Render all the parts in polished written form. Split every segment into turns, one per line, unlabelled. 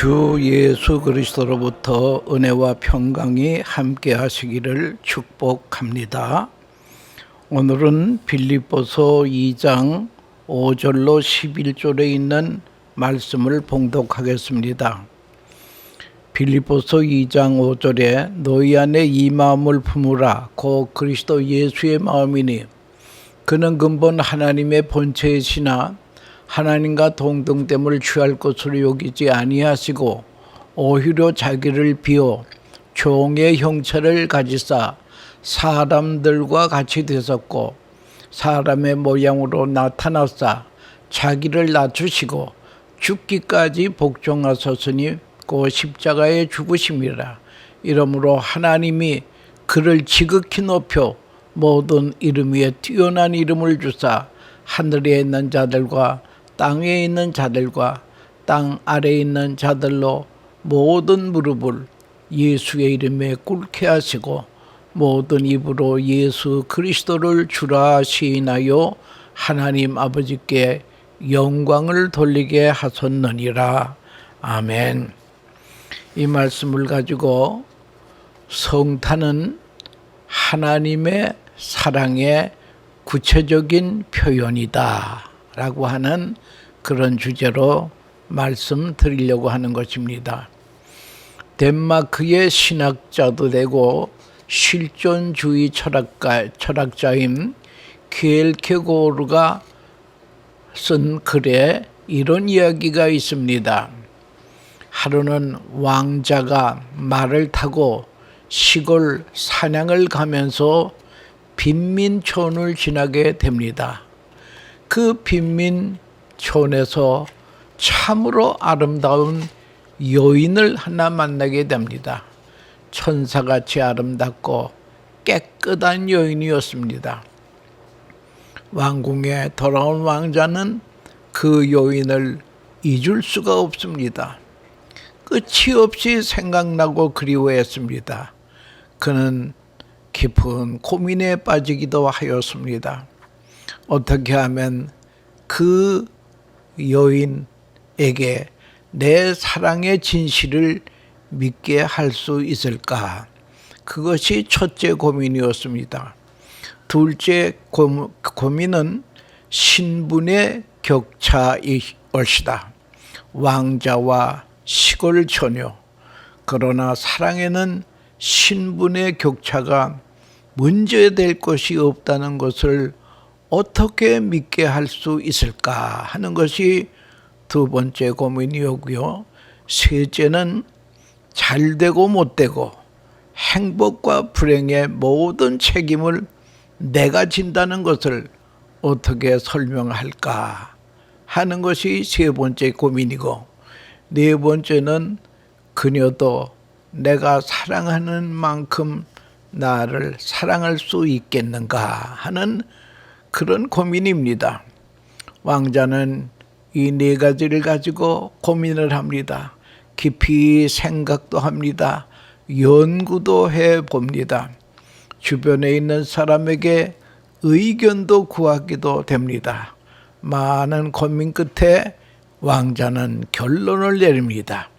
주 예수 그리스도로부터 은혜와 평강이 함께 하시기를 축복합니다. 오늘은 빌립보서 2장 5절로 11절에 있는 말씀을 봉독하겠습니다. 빌립보서 2장 5절에 너희 안에 이 마음을 품으라 곧 그리스도 예수의 마음이니 그는 근본 하나님의 본체이시나 하나님과 동등됨을 취할 것으로 여기지 아니하시고 오히려 자기를 비워 종의 형체를 가지사 사람들과 같이 되셨고 사람의 모양으로 나타나사 자기를 낮추시고 죽기까지 복종하셨으니 그 십자가에 죽으심이라. 이러므로 하나님이 그를 지극히 높여 모든 이름 위에 뛰어난 이름을 주사 하늘에 있는 자들과 땅에 있는 자들과 땅 아래에 있는 자들로 모든 무릎을 예수의 이름에 꿇게 하시고 모든 입으로 예수 그리스도를 주라 시인하여 하나님 아버지께 영광을 돌리게 하셨느니라. 아멘. 이 말씀을 가지고 성탄은 하나님의 사랑의 구체적인 표현이다 라고 하는 그런 주제로 말씀드리려고 하는 것입니다. 덴마크의 신학자도 되고 실존주의 철학자인 키엘케고르가 쓴 글에 이런 이야기가 있습니다. 하루는 왕자가 말을 타고 시골 사냥을 가면서 빈민촌을 지나게 됩니다. 그 빈민촌에서 참으로 아름다운 여인을 하나 만나게 됩니다. 천사같이 아름답고 깨끗한 여인이었습니다. 왕궁에 돌아온 왕자는 그 여인을 잊을 수가 없습니다. 끝이 없이 생각나고 그리워했습니다. 그는 깊은 고민에 빠지기도 하였습니다. 어떻게 하면 그 여인에게 내 사랑의 진실을 믿게 할 수 있을까? 그것이 첫째 고민이었습니다. 둘째 고민은 신분의 격차이었다. 왕자와 시골 처녀. 그러나 사랑에는 신분의 격차가 문제될 것이 없다는 것을 어떻게 믿게 할 수 있을까 하는 것이 두 번째 고민이었고요. 셋째는 잘되고 못되고 행복과 불행의 모든 책임을 내가 진다는 것을 어떻게 설명할까 하는 것이 세 번째 고민이고, 네 번째는 그녀도 내가 사랑하는 만큼 나를 사랑할 수 있겠는가 하는 그런 고민입니다. 왕자는 이 네 가지를 가지고 고민을 합니다. 깊이 생각도 합니다. 연구도 해봅니다. 주변에 있는 사람에게 의견도 구하기도 됩니다. 많은 고민 끝에 왕자는 결론을 내립니다.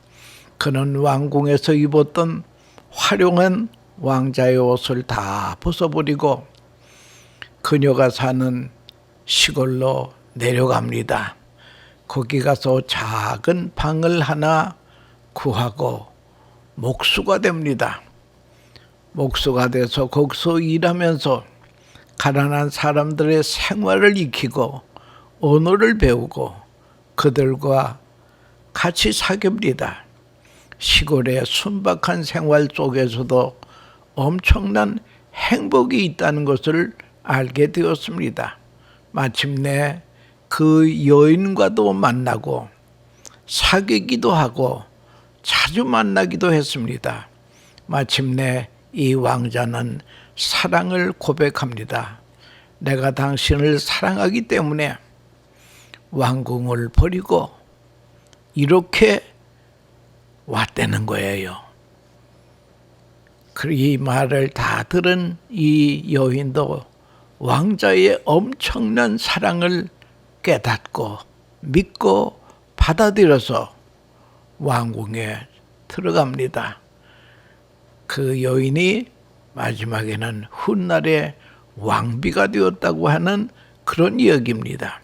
그는 왕궁에서 입었던 화려한 왕자의 옷을 다 벗어버리고 그녀가 사는 시골로 내려갑니다. 거기 가서 작은 방을 하나 구하고 목수가 됩니다. 목수가 돼서 거기서 일하면서 가난한 사람들의 생활을 익히고 언어를 배우고 그들과 같이 사귀입니다. 시골의 순박한 생활 속에서도 엄청난 행복이 있다는 것을 알게 되었습니다. 마침내 그 여인과도 만나고 사귀기도 하고 자주 만나기도 했습니다. 마침내 이 왕자는 사랑을 고백합니다. 내가 당신을 사랑하기 때문에 왕궁을 버리고 이렇게 왔다는 거예요. 이 말을 다 들은 이 여인도 왕자의 엄청난 사랑을 깨닫고 믿고 받아들여서 왕궁에 들어갑니다. 그 여인이 마지막에는 훗날에 왕비가 되었다고 하는 그런 이야기입니다.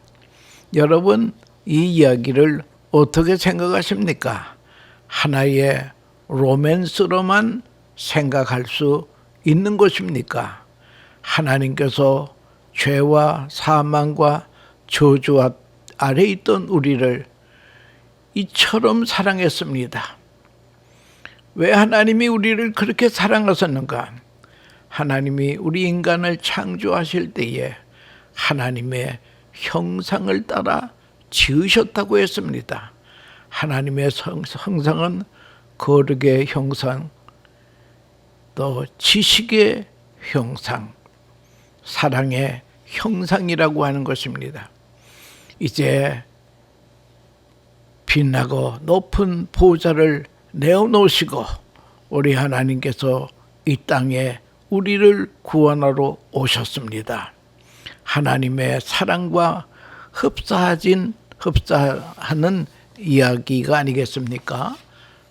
여러분, 이 이야기를 어떻게 생각하십니까? 하나의 로맨스로만 생각할 수 있는 것입니까? 하나님께서 죄와 사망과 저주 아래 있던 우리를 이처럼 사랑했습니다. 왜 하나님이 우리를 그렇게 사랑하셨는가? 하나님이 우리 인간을 창조하실 때에 하나님의 형상을 따라 지으셨다고 했습니다. 하나님의 형상은 거룩의 형상, 또 지식의 형상, 사랑의 형상이라고 하는 것입니다. 이제 빛나고 높은 보좌를 내어놓으시고 우리 하나님께서 이 땅에 우리를 구원하러 오셨습니다. 하나님의 사랑과 흡사하는 이야기가 아니겠습니까?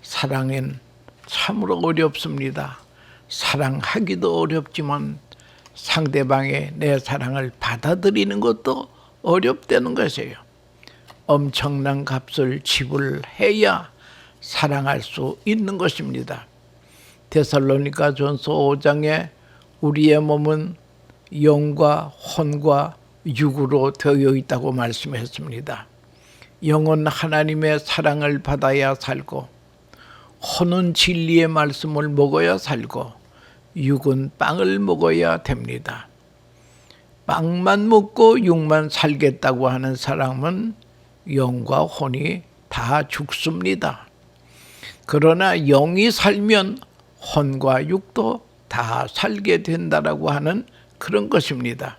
사랑은 참으로 어렵습니다. 사랑하기도 어렵지만 상대방의 내 사랑을 받아들이는 것도 어렵다는 것이에요. 엄청난 값을 지불해야 사랑할 수 있는 것입니다. 데살로니가전서 5장에 우리의 몸은 영과 혼과 육으로 되어 있다고 말씀했습니다. 영은 하나님의 사랑을 받아야 살고, 혼은 진리의 말씀을 먹어야 살고, 육은 빵을 먹어야 됩니다. 빵만 먹고 육만 살겠다고 하는 사람은 영과 혼이 다 죽습니다. 그러나 영이 살면 혼과 육도 다 살게 된다라고 하는 그런 것입니다.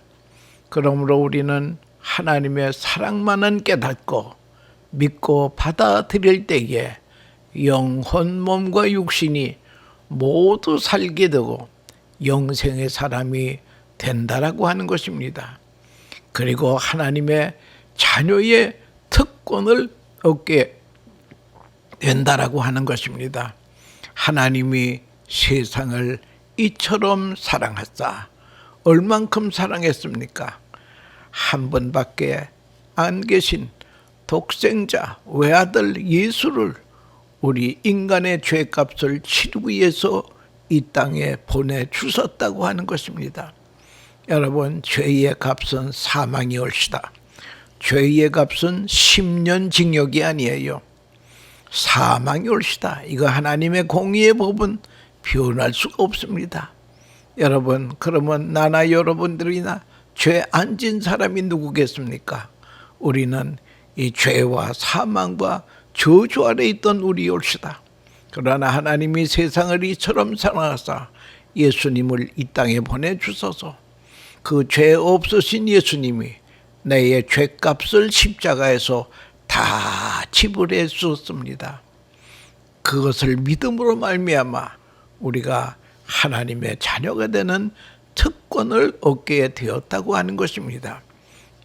그러므로 우리는 하나님의 사랑만은 깨닫고 믿고 받아들일 때에 영혼, 몸과 육신이 모두 살게 되고 영생의 사람이 된다라고 하는 것입니다. 그리고 하나님의 자녀의 특권을 얻게 된다라고 하는 것입니다. 하나님이 세상을 이처럼 사랑하사 얼만큼 사랑했습니까? 한 번밖에 안 계신 독생자 외아들 예수를 우리 인간의 죄값을 치르기 위해서 이 땅에 보내주셨다고 하는 것입니다. 여러분, 죄의 값은 사망이 옳시다. 죄의 값은 10년 징역이 아니에요. 사망이 옳시다. 이거 하나님의 공의의 법은 변할 수가 없습니다. 여러분, 그러면 나나 여러분들이나 죄 안 진 사람이 누구겠습니까? 우리는 이 죄와 사망과 저주 아래 있던 우리 옳시다. 그러나 하나님이 세상을 이처럼 사랑하사 예수님을 이 땅에 보내주셔서 그 죄 없으신 예수님이 내 죄값을 십자가에서 다 지불해 주었습니다. 그것을 믿음으로 말미암아 우리가 하나님의 자녀가 되는 특권을 얻게 되었다고 하는 것입니다.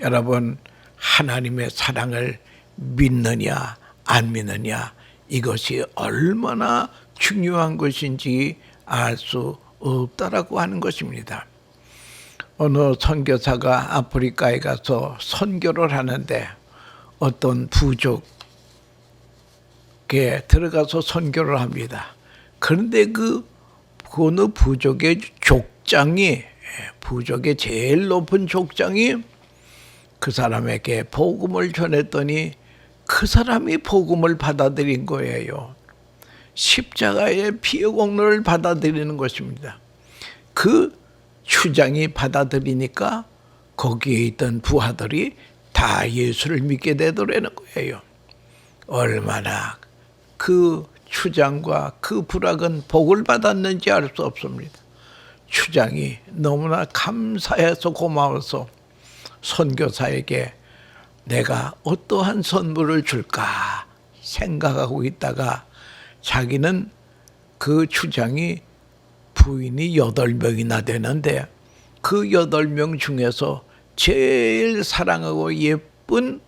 여러분, 하나님의 사랑을 믿느냐 안 믿느냐, 이것이 얼마나 중요한 것인지 알 수 없다라고 하는 것입니다. 어느 선교사가 아프리카에 가서 선교를 하는데 어떤 부족에 들어가서 선교를 합니다. 그런데 그 어느 부족의 족장이, 부족의 제일 높은 족장이 그 사람에게 복음을 전했더니 그 사람이 복음을 받아들인 거예요. 십자가의 피의 공로를 받아들이는 것입니다. 그 추장이 받아들이니까 거기에 있던 부하들이 다 예수를 믿게 되더라는 거예요. 얼마나 그 추장과 그 부락은 복을 받았는지 알 수 없습니다. 추장이 너무나 감사해서 고마워서 선교사에게 내가 어떠한 선물을 줄까 생각하고 있다가 자기는 그 추장이 부인이 8명이나 되는데 그 8명 중에서 제일 사랑하고 예쁜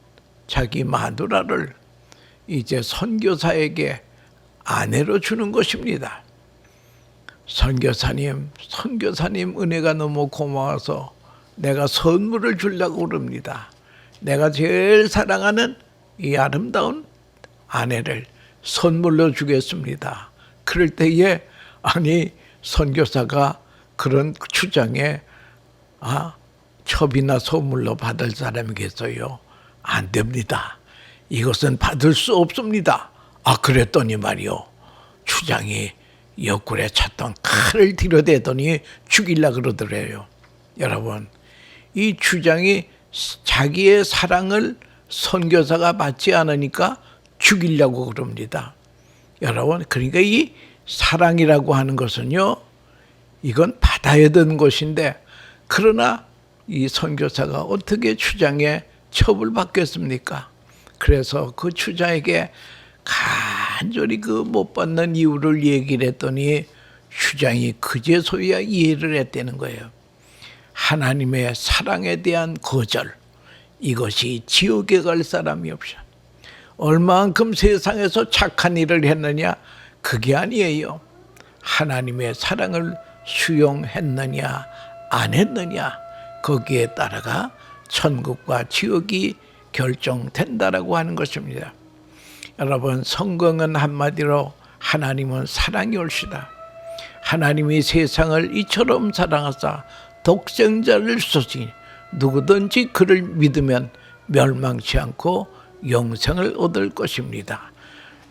자기 마누라를 이제 선교사에게 아내로 주는 것입니다. 선교사님 은혜가 너무 고마워서 내가 선물을 주려고 그럽니다. 내가 제일 사랑하는 이 아름다운 아내를 선물로 주겠습니다. 그럴 때에 아니 선교사가 그런 추장에 첩이나 선물로 받을 사람이겠어요? 안 됩니다. 이것은 받을 수 없습니다. 그랬더니 말이요. 추장이 옆구리에 찼던 칼을 들여대더니 죽이려고 그러더래요. 여러분, 이 추장이 자기의 사랑을 선교사가 받지 않으니까 죽이려고 그럽니다. 여러분, 그러니까 이 사랑이라고 하는 것은요, 이건 받아야 되는 것인데, 그러나 이 선교사가 어떻게 추장에 첩을 받겠습니까? 그래서 그 추장에게 간절히 그 못 받는 이유를 얘기를 했더니 추장이 그제서야 이해를 했다는 거예요. 하나님의 사랑에 대한 거절, 이것이 지옥에 갈 사람이 없어. 얼마만큼 세상에서 착한 일을 했느냐? 그게 아니에요. 하나님의 사랑을 수용했느냐 안 했느냐, 거기에 따라가 천국과 지옥이 결정된다라고 하는 것입니다. 여러분, 성경은 한마디로 하나님은 사랑이 옳시다. 하나님이 세상을 이처럼 사랑하사 독생자를 주시니 누구든지 그를 믿으면 멸망치 않고 영생을 얻을 것입니다.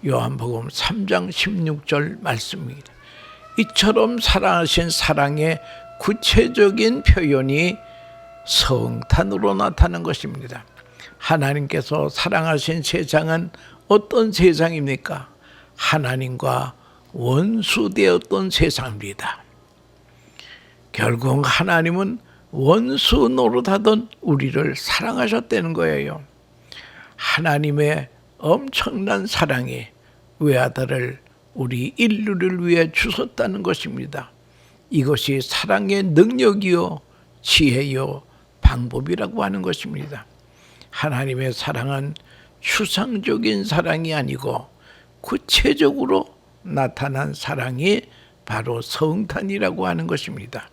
요한복음 3장 16절 말씀입니다. 이처럼 사랑하신 사랑의 구체적인 표현이 성탄으로 나타나는 것입니다. 하나님께서 사랑하신 세상은 어떤 세상입니까? 하나님과 원수되었던 세상입니다. 결국 하나님은 원수 노릇하던 우리를 사랑하셨다는 거예요. 하나님의 엄청난 사랑이 외아들을 우리 인류를 위해 주셨다는 것입니다. 이것이 사랑의 능력이요 지혜요 방법이라고 하는 것입니다. 하나님의 사랑은 추상적인 사랑이 아니고 구체적으로 나타난 사랑이 바로 성탄이라고 하는 것입니다.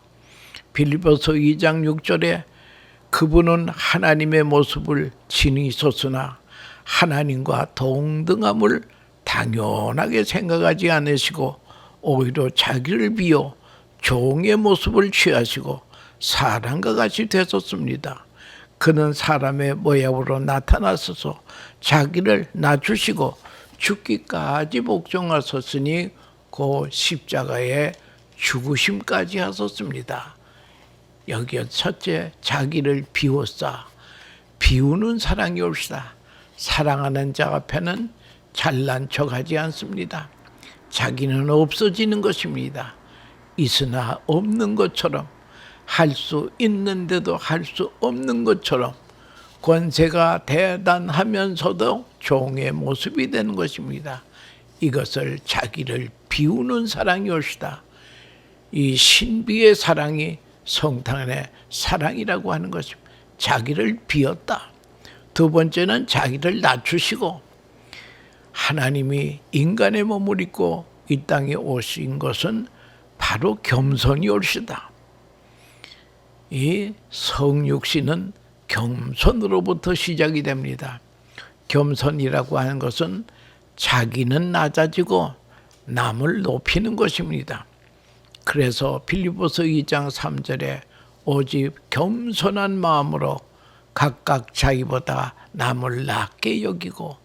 빌립보서 2장 6절에 그분은 하나님의 모습을 지니셨으나 하나님과 동등함을 당연하게 생각하지 않으시고 오히려 자기를 비워 종의 모습을 취하시고 사람과 같이 되셨습니다. 그는 사람의 모양으로 나타나셔서 자기를 낮추시고 죽기까지 복종하셨으니 그 십자가에 죽으심까지 하셨습니다. 여기에 첫째, 자기를 비웠사. 비우는 사랑이 옳시다. 사랑하는 자 앞에는 잘난 척하지 않습니다. 자기는 없어지는 것입니다. 있으나 없는 것처럼, 할 수 있는데도 할 수 없는 것처럼 권세가 대단하면서도 종의 모습이 되는 것입니다. 이것을 자기를 비우는 사랑이 옳시다. 이 신비의 사랑이 성탄의 사랑이라고 하는 것입니다. 자기를 비웠다. 두 번째는 자기를 낮추시고, 하나님이 인간의 몸을 입고 이 땅에 오신 것은 바로 겸손이 옳시다. 이 성육신은 겸손으로부터 시작이 됩니다. 겸손이라고 하는 것은 자기는 낮아지고 남을 높이는 것입니다. 그래서 빌립보서 2장 3절에 오직 겸손한 마음으로 각각 자기보다 남을 낮게 여기고,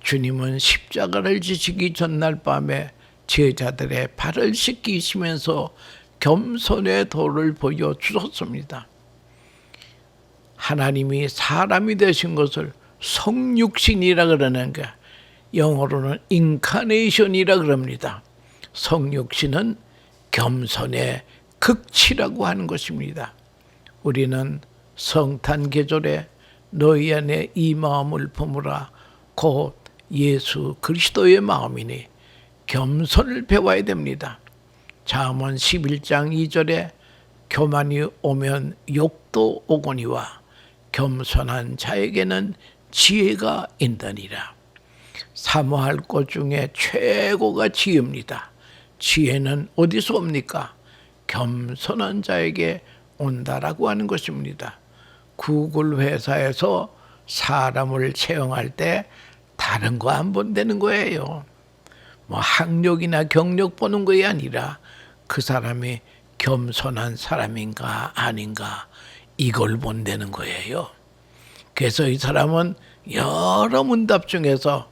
주님은 십자가를 지시기 전날 밤에 제자들의 발을 씻기시면서 겸손의 도를 보여주셨습니다. 하나님이 사람이 되신 것을 성육신이라 그러는 게 영어로는 인카네이션이라 그럽니다. 성육신은 겸손의 극치라고 하는 것입니다. 우리는 성탄 계절에 너희 안에 이 마음을 품으라 곧 예수 그리스도의 마음이니 겸손을 배워야 됩니다. 잠언 11장 2절에 교만이 오면 욕도 오거니와 겸손한 자에게는 지혜가 있느니라. 사모할 것 중에 최고가 지혜입니다. 지혜는 어디서 옵니까? 겸손한 자에게 온다라고 하는 것입니다. 구글 회사에서 사람을 채용할 때 다른 거 안 본다는 거예요. 뭐 학력이나 경력 보는 것이 아니라 그 사람이 겸손한 사람인가 아닌가 이걸 본다는 거예요. 그래서 이 사람은 여러 문답 중에서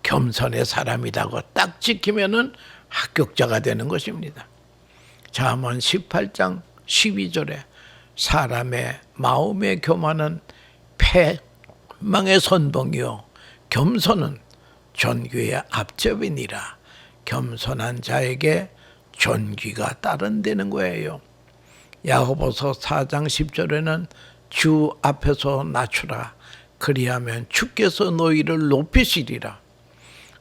겸손의 사람이라고 딱 지키면은 합격자가 되는 것입니다. 잠언 18장 12절에 사람의 마음의 교만은 패망의 선봉이요 겸손은 존귀의 앞접이니라. 겸손한 자에게 존귀가 따른다는 거예요. 야고보서 4장 10절에는 주 앞에서 낮추라. 그리하면 주께서 너희를 높이시리라.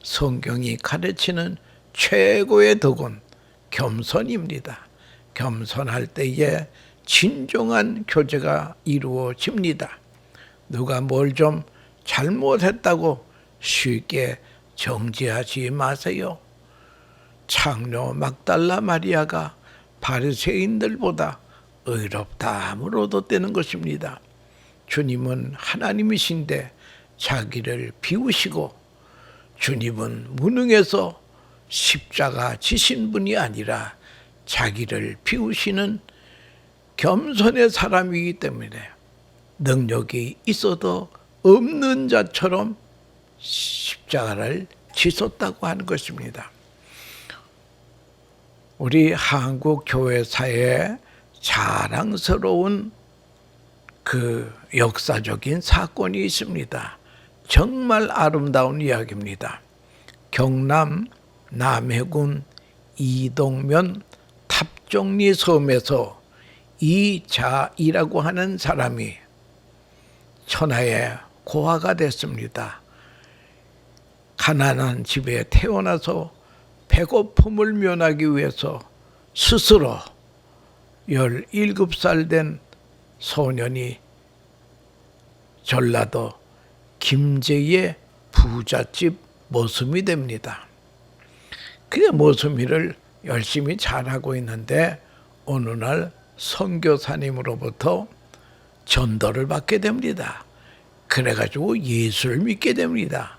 성경이 가르치는 최고의 덕은 겸손입니다. 겸손할 때에 진정한 교제가 이루어집니다. 누가 뭘 좀 잘못했다고 쉽게 정죄하지 마세요. 창녀 막달라 마리아가 바리새인들보다 의롭다함을 얻었다는 것입니다. 주님은 하나님이신데 자기를 비우시고 주님은 무능해서 십자가 지신 분이 아니라 자기를 비우시는 겸손의 사람이기 때문에 능력이 있어도 없는 자처럼 십자가를 지셨다고 하는 것입니다. 우리 한국 교회사에 자랑스러운 그 역사적인 사건이 있습니다. 정말 아름다운 이야기입니다. 경남 남해군 이동면 탑정리 섬에서 이자이라고 하는 사람이 천하의 고아가 됐습니다. 가난한 집에 태어나서 배고픔을 면하기 위해서 스스로 17살 된 소년이 전라도 김제의 부잣집 모습이 됩니다. 그 모습이를 열심히 잘하고 있는데 어느 날 선교사님으로부터 전도를 받게 됩니다. 그래가지고 예수를 믿게 됩니다.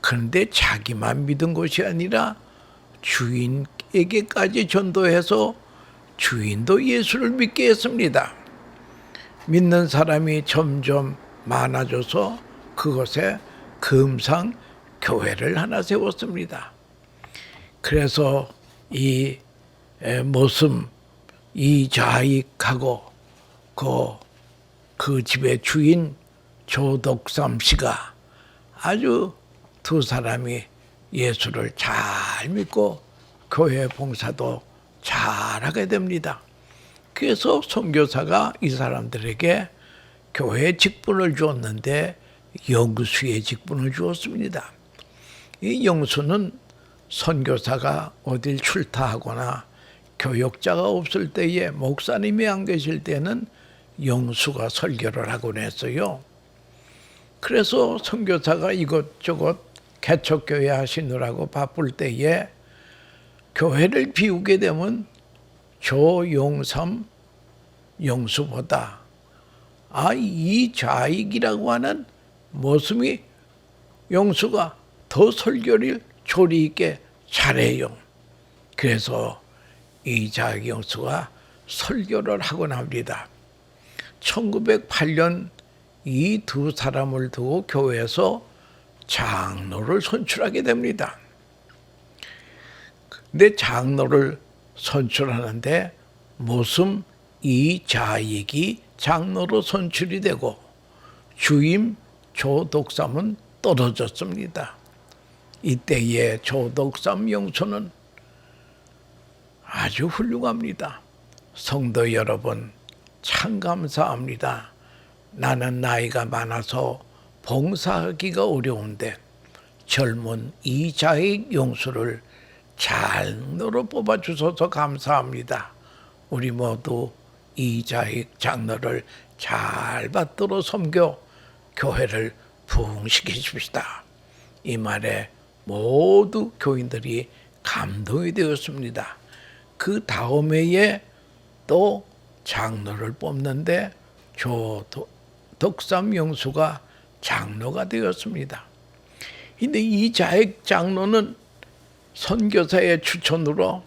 그런데 자기만 믿은 것이 아니라 주인에게까지 전도해서 주인도 예수를 믿게 했습니다. 믿는 사람이 점점 많아져서 그곳에 금상 교회를 하나 세웠습니다. 그래서 이 모습 이자익하고 그 집의 주인 조덕삼 씨가 아주 두 사람이 예수를 잘 믿고 교회 봉사도 잘하게 됩니다. 그래서 선교사가 이 사람들에게 교회 직분을 주었는데 영수의 직분을 주었습니다. 이 영수는 선교사가 어딜 출타하거나 교역자가 없을 때에 목사님이 안 계실 때는 영수가 설교를 하곤 했어요. 그래서 선교사가 이것저것 개척교회 하시느라고 바쁠 때에 교회를 비우게 되면 조용삼 영수보다 이자익이라고 하는 모습이 영수가 더 설교를 조리 있게 잘해요. 그래서 이자익 영수가 설교를 하곤 합니다. 1908년 이 두 사람을 두고 교회에서 장로를 선출하게 됩니다. 근데 장로를 선출하는데 모습 이자익이 장로로 선출이 되고 주임 조덕삼은 떨어졌습니다. 이때의 조덕삼 영수는 아주 훌륭합니다. 성도 여러분, 참 감사합니다. 나는 나이가 많아서 봉사하기가 어려운데 젊은 이자익 영수를 장로로 뽑아주셔서 감사합니다. 우리 모두 이자익 장로를 잘 받들어 섬겨 교회를 부흥시키십시다. 이 말에 모두 교인들이 감동이 되었습니다. 그 다음 해에 또 장로를 뽑는데 조덕삼 영수가 장로가 되었습니다. 근데 이 자액 장로는 선교사의 추천으로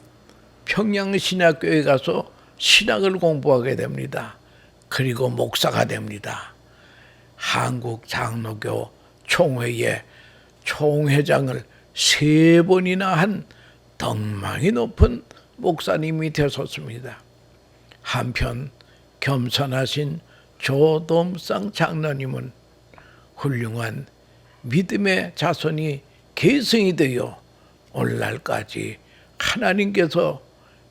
평양신학교에 가서 신학을 공부하게 됩니다. 그리고 목사가 됩니다. 한국장로교 총회의 총회장을 3번이나 한 덕망이 높은 목사님이 되셨습니다. 한편 겸손하신 조dom상 장로님은 훌륭한 믿음의 자손이 계승이 되어 오늘날까지 하나님께서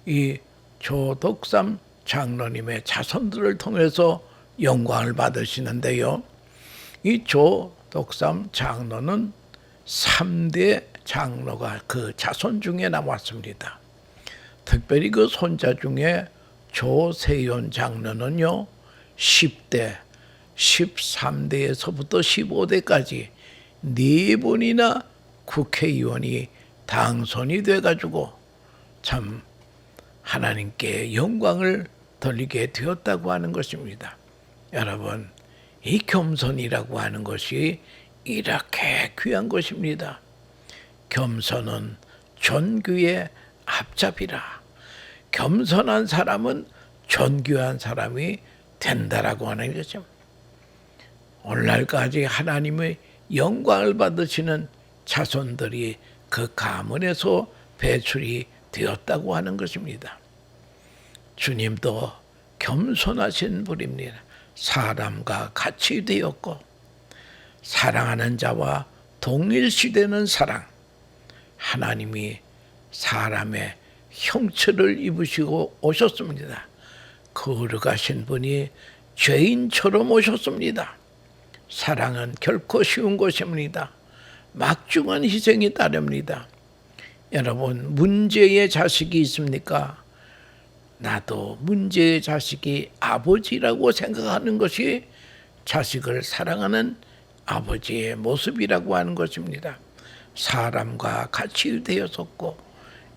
이 조덕삼 장로님의 자손들을 통해서 영광을 받으시는데요. 이 조덕삼 장로는 3대 장로가 그 자손 중에 나왔습니다. 특별히 그 손자 중에 조세윤 장로는요, 10대, 13대에서부터 15대까지 4번이나 국회의원이 당선이 돼가지고 참 하나님께 영광을 돌리게 되었다고 하는 것입니다. 여러분, 이 겸손이라고 하는 것이 이렇게 귀한 것입니다. 겸손은 존귀의 앞잡이라. 겸손한 사람은 존귀한 사람이 된다라고 하는 거죠. 오늘날까지 하나님의 영광을 받으시는 자손들이 그 가문에서 배출이 되었다고 하는 것입니다. 주님도 겸손하신 분입니다. 사람과 같이 되었고 사랑하는 자와 동일시되는 사랑. 하나님이 사람의 형체를 입으시고 오셨습니다. 거룩하신 분이 죄인처럼 오셨습니다. 사랑은 결코 쉬운 것입니다. 막중한 희생이 따릅니다. 여러분, 문제의 자식이 있습니까? 나도 문제의 자식이 아버지라고 생각하는 것이 자식을 사랑하는 아버지의 모습이라고 하는 것입니다. 사람과 같이 되었었고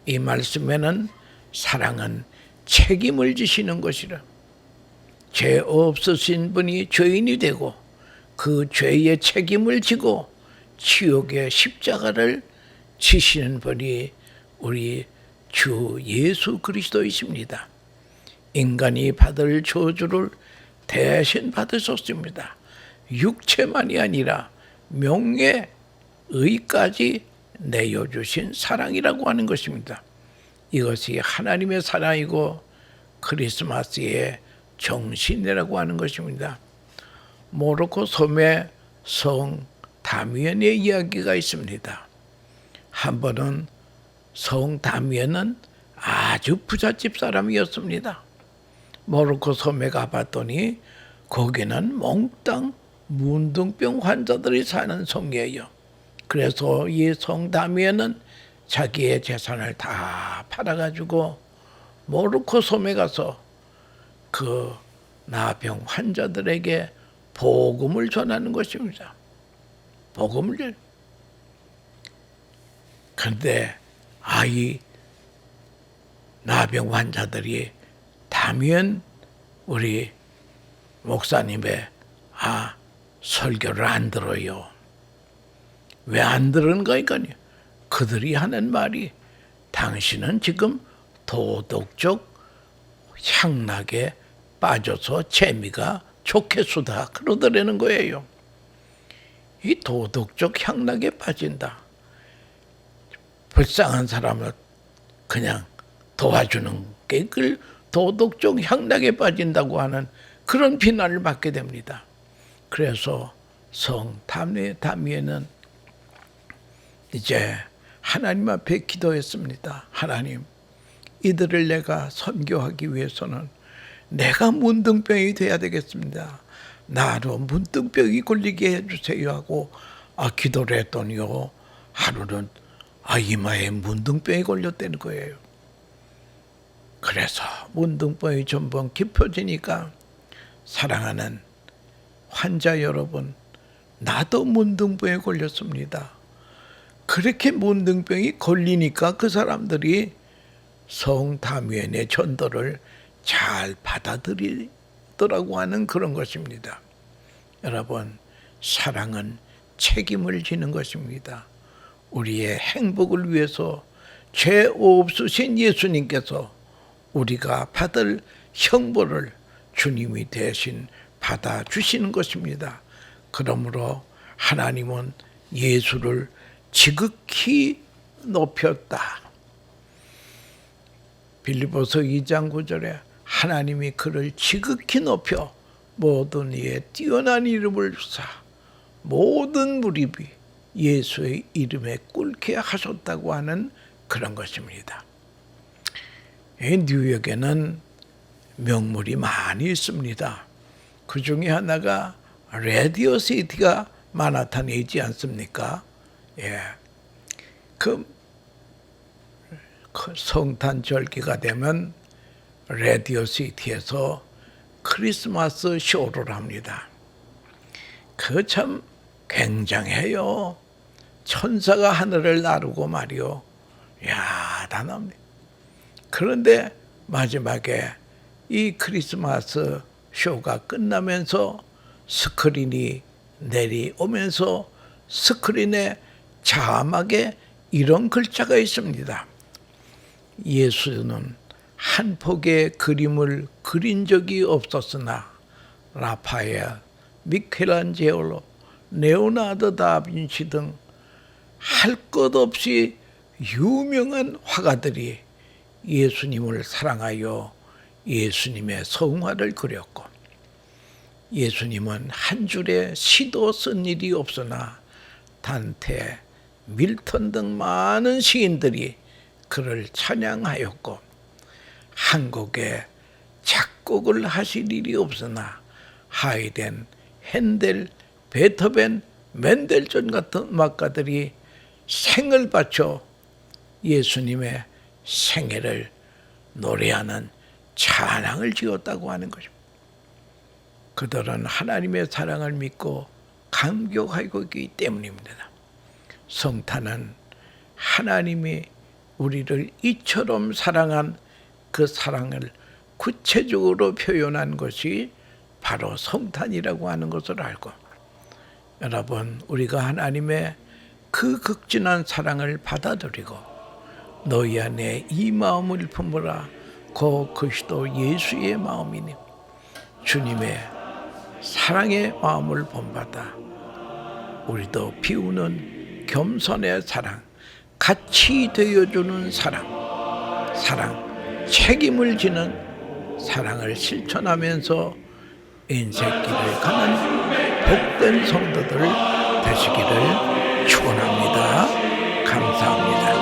이 말씀에는 사랑은 책임을 지시는 것이라. 죄 없으신 분이 죄인이 되고 그 죄의 책임을 지고 지옥의 십자가를 지시는 분이 우리 주 예수 그리스도이십니다. 인간이 받을 저주를 대신 받으셨습니다. 육체만이 아니라 명예, 의까지 내어주신 사랑이라고 하는 것입니다. 이것이 하나님의 사랑이고 크리스마스의 정신이라고 하는 것입니다. 모로코 섬에 성 다미안의 이야기가 있습니다. 한 번은 성 다미안은 아주 부잣집 사람이었습니다. 모로코 섬에 가봤더니 거기는 몽땅 문둥병 환자들이 사는 성이에요. 그래서 이 성 다미안은 자기의 재산을 다 팔아가지고 모로코 섬에 가서 그 나병 환자들에게 복음을 전하는 것입니다. 복음을. 그런데 이 나병 환자들이 다미안 우리 목사님의 설교를 안 들어요. 왜 안 들은가? 그들이 하는 말이 당신은 지금 도덕적 향락에 빠져서 재미가 좋겠수다 그러더라는 거예요. 이 도덕적 향락에 빠진다. 불쌍한 사람을 그냥 도와주는 게 그 도덕적 향락에 빠진다고 하는 그런 비난을 받게 됩니다. 그래서 성 다미에는 이제 하나님 앞에 기도했습니다. 하나님, 이들을 내가 선교하기 위해서는 내가 문둥병이 돼야 되겠습니다. 나로 문둥병이 걸리게 해주세요 하고 기도를 했더니요, 하루는 이마에 문둥병이 걸렸다는 거예요. 그래서 문둥병이 점점 깊어지니까 사랑하는 환자 여러분, 나도 문둥병에 걸렸습니다. 그렇게 문둥병이 걸리니까 그 사람들이 성담위원의 전도를 잘 받아들이더라고 하는 그런 것입니다. 여러분, 사랑은 책임을 지는 것입니다. 우리의 행복을 위해서 죄 없으신 예수님께서 우리가 받을 형벌을 주님이 대신 받아주시는 것입니다. 그러므로 하나님은 예수를 지극히 높였다. 빌립보서 2장 9절에 하나님이 그를 지극히 높여 모든 이에 뛰어난 이름을 주사 모든 무리비 예수의 이름에 꿇게 하셨다고 하는 그런 것입니다. 뉴욕에는 명물이 많이 있습니다. 그 중에 하나가 라디오 시티가 마나탄에 있지 않습니까? 예. 그 성탄절기가 되면 라디오 시티에서 크리스마스 쇼를 합니다. 그 참 굉장해요. 천사가 하늘을 나르고 말이요. 야단합니다. 그런데 마지막에 이 크리스마스 쇼가 끝나면서 스크린이 내려오면서 스크린에 자막에 이런 글자가 있습니다. 예수는 한 폭의 그림을 그린 적이 없었으나 라파엘, 미켈란젤로, 레오나르도 다빈치 등 할 것 없이 유명한 화가들이 예수님을 사랑하여 예수님의 성화를 그렸고 예수님은 한 줄의 시도 쓴 일이 없으나 단테, 밀턴 등 많은 시인들이 그를 찬양하였고 한 곡의 작곡을 하실 일이 없으나 하이덴, 핸델, 베토벤, 맨델존 같은 음악가들이 생을 바쳐 예수님의 생애를 노래하는 찬양을 지었다고 하는 것입니다. 그들은 하나님의 사랑을 믿고 감격하고 있기 때문입니다. 성탄은 하나님이 우리를 이처럼 사랑한 그 사랑을 구체적으로 표현한 것이 바로 성탄이라고 하는 것을 알고 여러분, 우리가 하나님의 그 극진한 사랑을 받아들이고 너희 안에 이 마음을 품으라 고 그리스도 예수의 마음이니 주님의 사랑의 마음을 본받아 우리도 비우는 겸손의 사랑, 같이 되어주는 사랑, 책임을 지는 사랑을 실천하면서 인생길을 가는 복된 성도들 되시기를 축원합니다. 감사합니다.